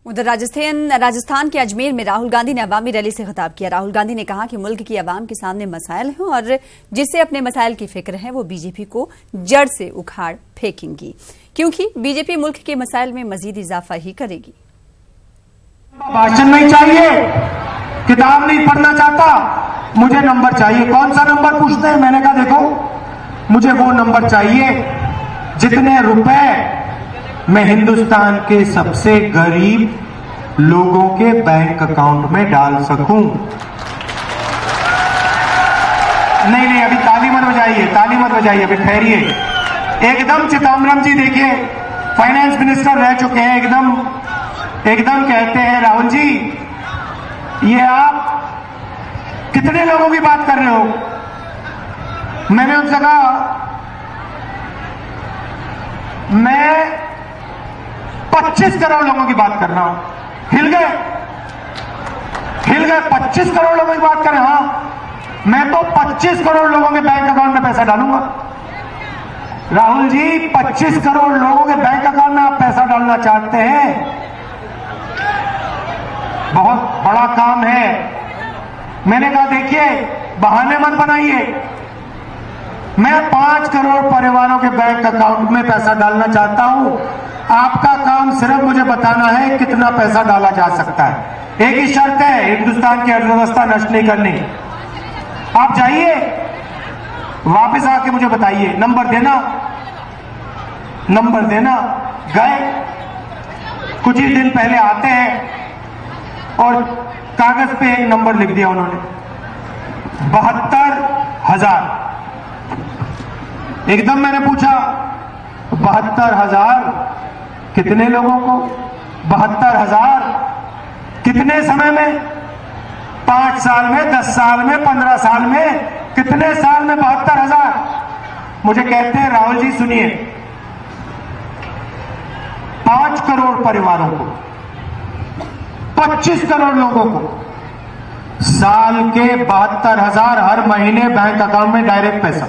उधर राजस्थान के अजमेर में राहुल गांधी ने अवामी रैली से खिताब किया। राहुल गांधी ने कहा कि मुल्क की आवाम के सामने मसाइल हैं और जिससे अपने मसाइल की फिक्र है वो बीजेपी को जड़ से उखाड़ फेंकेंगी, क्योंकि बीजेपी मुल्क के मसाइल में मजीद इजाफा ही करेगी। भाषण नहीं चाहिए, किताब नहीं पढ़ना चाहता, मुझे नंबर चाहिए। कौन सा नंबर पूछते हैं? मैंने कहा देखो मुझे वो नंबर चाहिए जितने रुपए मैं हिंदुस्तान के सबसे गरीब लोगों के बैंक अकाउंट में डाल सकूं। नहीं, अभी ताली मत बजाइए, अभी ठहरिए। एकदम चिदम्बरम जी देखिए फाइनेंस मिनिस्टर रह चुके हैं, एकदम कहते हैं राहुल जी ये आप कितने लोगों की बात कर रहे हो? मैंने उनसे कहा मैं 25 करोड़ लोगों की बात कर रहा हूं। हिल गए 25 करोड़ लोगों की बात कर रहे हैं। हाँ, मैं तो 25 करोड़ लोगों के बैंक अकाउंट में पैसा डालूंगा। राहुल जी 25 करोड़ लोगों के बैंक अकाउंट में आप पैसा डालना चाहते हैं, बहुत बड़ा काम है। मैंने कहा देखिए बहाने मत बनाइए, मैं 5 करोड़ परिवारों के बैंक अकाउंट में पैसा डालना चाहता हूं। आपका काम सिर्फ मुझे बताना है कितना पैसा डाला जा सकता है। एक ही शर्त है, हिंदुस्तान की अर्थव्यवस्था नष्ट नहीं करनी। आप जाइए वापस आके मुझे बताइए, नंबर देना। गए कुछ ही दिन पहले आते हैं और कागज पे एक नंबर लिख दिया उन्होंने, 72,000। एकदम मैंने पूछा 72,000 कितने लोगों को? 72,000 कितने समय में? 5 साल में, 10 साल में, 15 साल में, कितने साल में 72,000? मुझे कहते हैं राहुल जी सुनिए, 5 करोड़ परिवारों को, 25 करोड़ लोगों को साल के 72,000 हर महीने बैंक अकाउंट में डायरेक्ट पैसा।